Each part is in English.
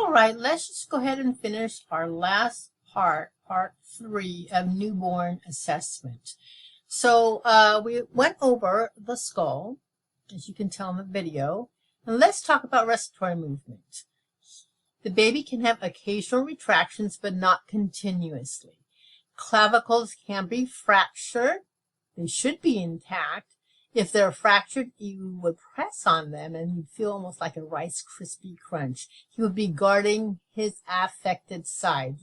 All right, let's just go ahead and finish our last part, part 3 of newborn assessment. So we went over the skull, as you can tell in the video, and let's talk about respiratory movement. The baby can have occasional retractions, but not continuously. Clavicles can be fractured. They should be intact. If they're fractured, you would press on them and you'd feel almost like a Rice Krispie crunch. He would be guarding his affected side.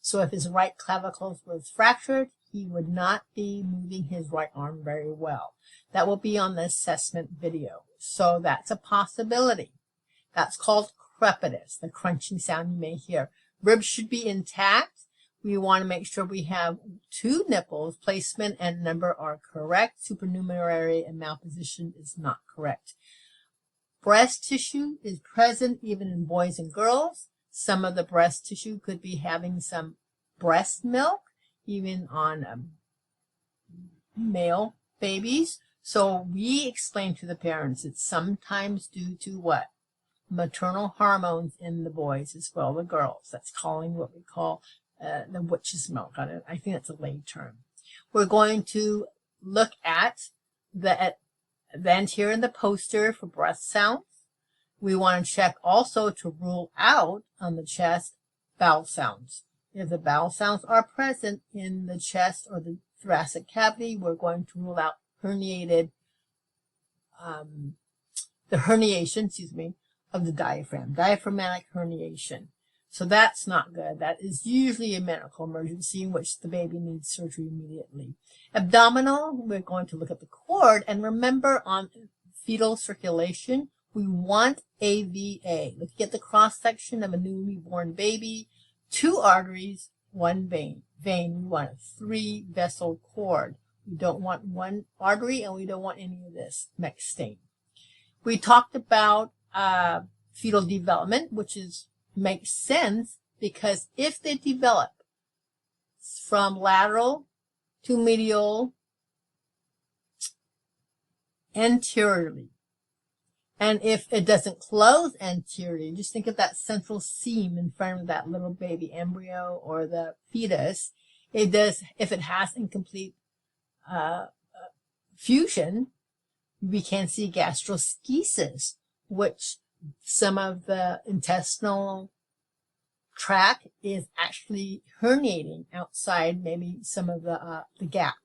So if his right clavicle was fractured, he would not be moving his right arm very well. That will be on the assessment video. So that's a possibility. That's called crepitus, the crunching sound you may hear. Ribs should be intact. We want to make sure we have 2 nipples. Placement and number are correct. Supernumerary and malposition is not correct. Breast tissue is present even in boys and girls. Some of the breast tissue could be having some breast milk, even on male babies. So we explain to the parents it's sometimes due to what? Maternal hormones in the boys as well, the girls. That's calling what we call the witch's milk. I think that's a lay term. We're going to look at the anterior and the posterior for breath sounds. We want to check also to rule out on the chest bowel sounds. If the bowel sounds are present in the chest or the thoracic cavity, we're going to rule out herniated, the herniation, of the diaphragm, diaphragmatic herniation. So that's not good. That is usually a medical emergency in which the baby needs surgery immediately. Abdominal, we're going to look at the cord, and remember on fetal circulation, we want AVA. Look at the cross-section of a newly born baby, 2 arteries, 1 vein. We want a 3-vessel cord. We don't want 1 artery, and we don't want any of this mixed in. We talked about fetal development, which makes sense because if they develop from lateral to medial anteriorly, and if it doesn't close anteriorly, just think of that central seam in front of that little baby embryo or the fetus. It does, if it has incomplete fusion, we can see gastroschisis, which some of the intestinal tract is actually herniating outside maybe some of the gap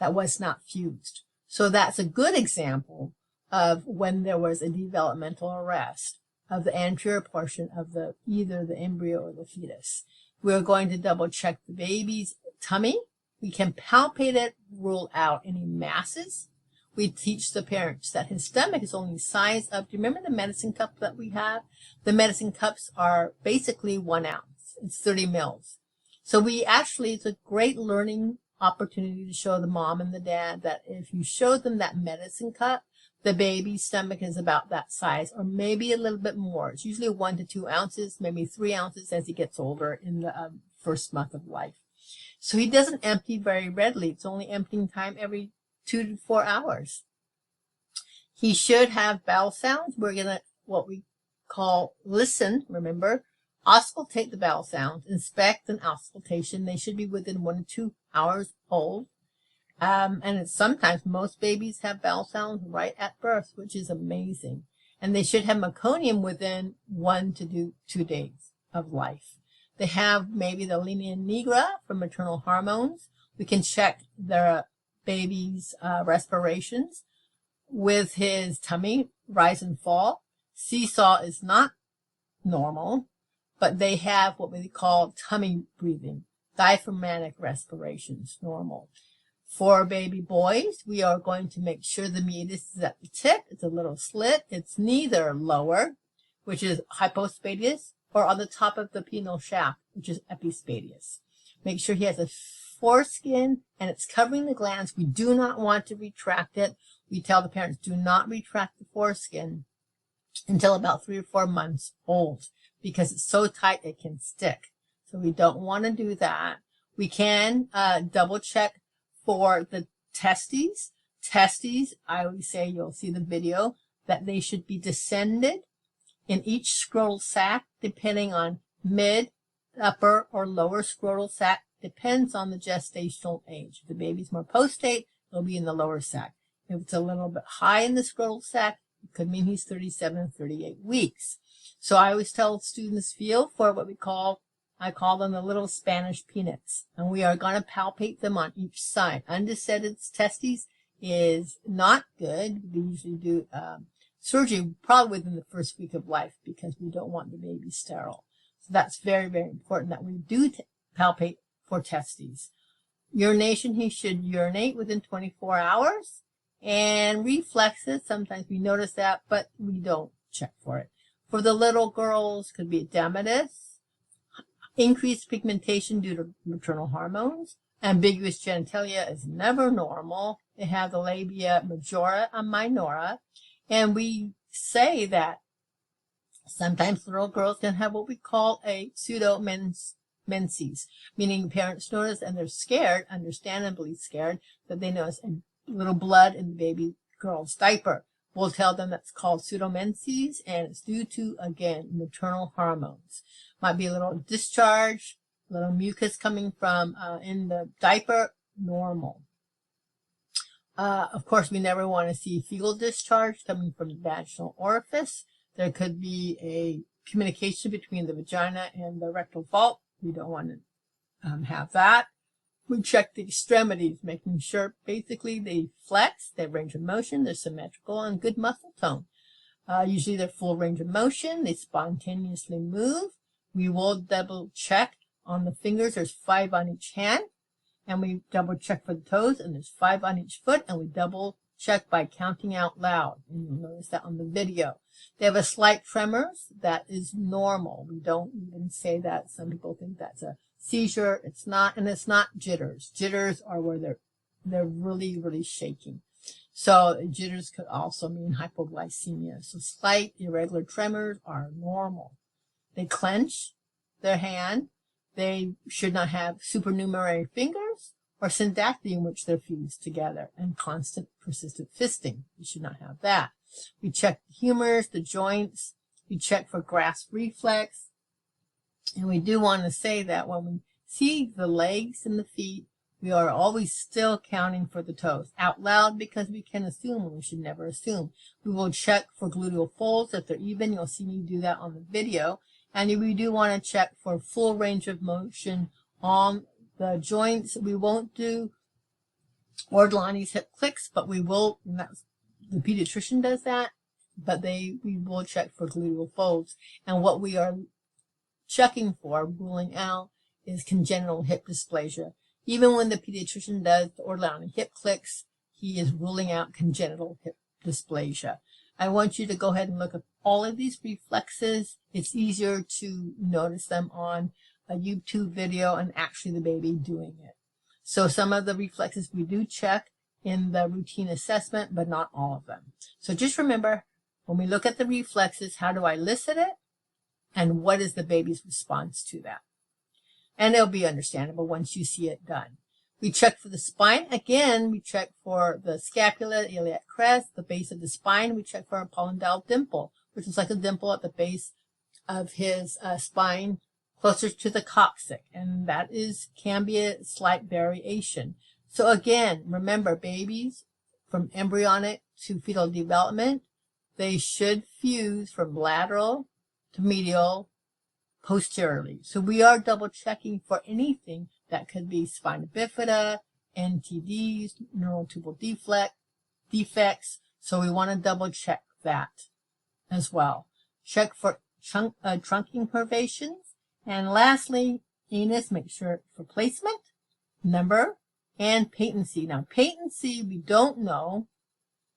that was not fused. So that's a good example of when there was a developmental arrest of the anterior portion of either the embryo or the fetus. We're going to double check the baby's tummy. We can palpate it, rule out any masses. We teach the parents that his stomach is only size up. Do you remember the medicine cup that we have? The medicine cups are basically 1 ounce. It's 30 mils. So it's a great learning opportunity to show the mom and the dad that if you show them that medicine cup, the baby's stomach is about that size, or maybe a little bit more. It's usually 1 to 2 ounces, maybe 3 ounces as he gets older in the first month of life. So he doesn't empty very readily. It's only emptying time every 2 to 4 hours. He should have bowel sounds. We're going to, what we call listen, remember, auscultate the bowel sounds, inspect an auscultation. They should be within 1 to 2 hours old. And it's sometimes most babies have bowel sounds right at birth, which is amazing. And they should have meconium within 1 to 2 days of life. They have maybe the linea nigra from maternal hormones. We can check their baby's respirations with his tummy rise and fall. Seesaw is not normal, but they have what we call tummy breathing, diaphragmatic respirations, normal. For baby boys, we are going to make sure the meatus is at the tip. It's a little slit. It's neither lower, which is hypospadias, or on the top of the penile shaft, which is epispadias. Make sure he has a foreskin and it's covering the glands. We do not want to retract it. We tell the parents, do not retract the foreskin until about 3 or 4 months old because it's so tight it can stick. So we don't want to do that. We can double check for the testes. Testes, I always say, you'll see the video, that they should be descended in each scrotal sac, depending on mid, upper, or lower scrotal sac, depends on the gestational age. If the baby's more postate, it'll be in the lower sac. If it's a little bit high in the scrotal sac, it could mean he's 37 or 38 weeks. So I always tell students feel for what I call them the little Spanish peanuts. And we are going to palpate them on each side. Undecided testes is not good. We usually do surgery probably within the first week of life because we don't want the baby sterile. So that's very, very important that we do palpate for testes. Urination, he should urinate within 24 hours. And reflexes, sometimes we notice that, but we don't check for it. For the little girls, could be edematous, increased pigmentation due to maternal hormones. Ambiguous genitalia is never normal. They have the labia majora and minora. And we say that sometimes little girls can have what we call a pseudo-menses, meaning parents notice and they're scared, understandably scared, that they notice a little blood in the baby girl's diaper. We'll tell them that's called pseudomenses, and it's due to, again, maternal hormones. Might be a little discharge, a little mucus coming from in the diaper, normal. Of course, we never want to see fecal discharge coming from the vaginal orifice. There could be a communication between the vagina and the rectal vault. We don't want to have that. We check the extremities, making sure basically they flex, they have range of motion, they're symmetrical, and good muscle tone. Usually they're full range of motion, they spontaneously move. We will double check on the fingers, there's 5 on each hand, and we double check for the toes, and there's 5 on each foot, and we double check by counting out loud. And you'll notice that on the video. They have a slight tremors, that is normal. We don't even say that. Some people think that's a seizure. It's not, and it's not jitters. Jitters are where they're really, really shaking. So jitters could also mean hypoglycemia. So slight irregular tremors are normal. They clench their hand. They should not have supernumerary fingers or syndactyly in which they're fused together, and constant persistent fisting. You should not have that. We check the humors, the joints. We check for grasp reflex. And we do want to say that when we see the legs and the feet, we are always still counting for the toes out loud because we can assume and we should never assume. We will check for gluteal folds if they're even. You'll see me do that on the video. And we do want to check for full range of motion on the joints. We won't do Ortolani's hip clicks, but we will, and that's, the pediatrician does that, but we will check for gluteal folds. And what we are checking for, ruling out, is congenital hip dysplasia. Even when the pediatrician does the Ortolani hip clicks, he is ruling out congenital hip dysplasia. I want you to go ahead and look at all of these reflexes. It's easier to notice them on a YouTube video and actually the baby doing it. So some of the reflexes we do check in the routine assessment, but not all of them. So just remember, when we look at the reflexes, how do I elicit it? And what is the baby's response to that? And it'll be understandable once you see it done. We check for the spine. Again, we check for the scapula, iliac crest, the base of the spine. We check for a polydactyl dimple, which is like a dimple at the base of his spine, closer to the coccyx. And that can be a slight variation. So again, remember, babies from embryonic to fetal development, they should fuse from lateral to medial posteriorly. So we are double checking for anything that could be spina bifida, NTDs, neural tubal defects. So we want to double check that as well. Check for trunking curvations. And lastly, anus, make sure for placement, number, and patency. Now, patency we don't know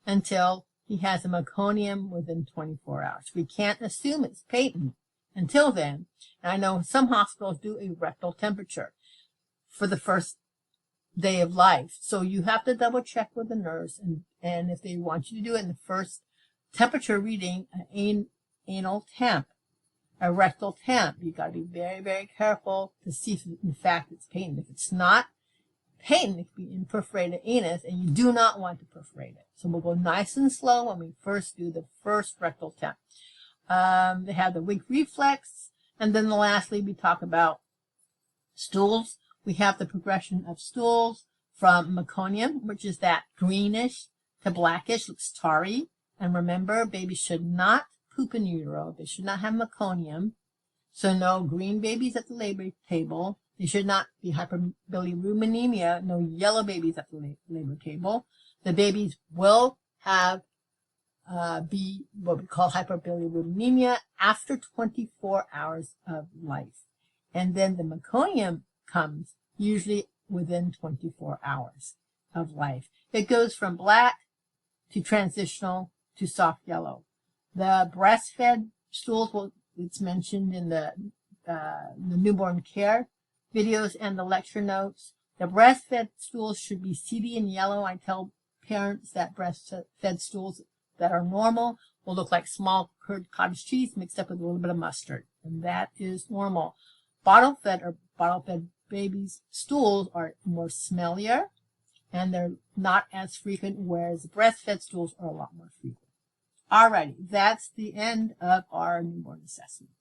until he has a meconium within 24 hours. We can't assume it's patent until then. And I know some hospitals do a rectal temperature for the first day of life. So you have to double check with the nurse, and if they want you to do it in the first temperature reading, an anal temp, a rectal temp, you got to be very, very careful to see if in fact it's patent. If it's not patent, it could be in perforated anus, and you do not want to perforate it. So we'll go nice and slow when we first do the first rectal temp. They have the weak reflex. And then lastly, we talk about stools. We have the progression of stools from meconium, which is that greenish to blackish, looks tarry. And remember, babies should not poop in utero. They should not have meconium. So no green babies at the labor table. They should not be hyperbilirubinemia. No yellow babies at the labor table. The babies will have be what we call hyperbilirubinemia after 24 hours of life. And then the meconium comes usually within 24 hours of life. It goes from black to transitional to soft yellow. The breastfed stools, it's mentioned in the newborn care videos and the lecture notes. The breastfed stools should be seedy and yellow. I tell parents that breastfed stools that are normal will look like small curd cottage cheese mixed up with a little bit of mustard. And that is normal. Bottle-fed babies' stools are more smellier and they're not as frequent, whereas breastfed stools are a lot more frequent. Alrighty, that's the end of our newborn assessment.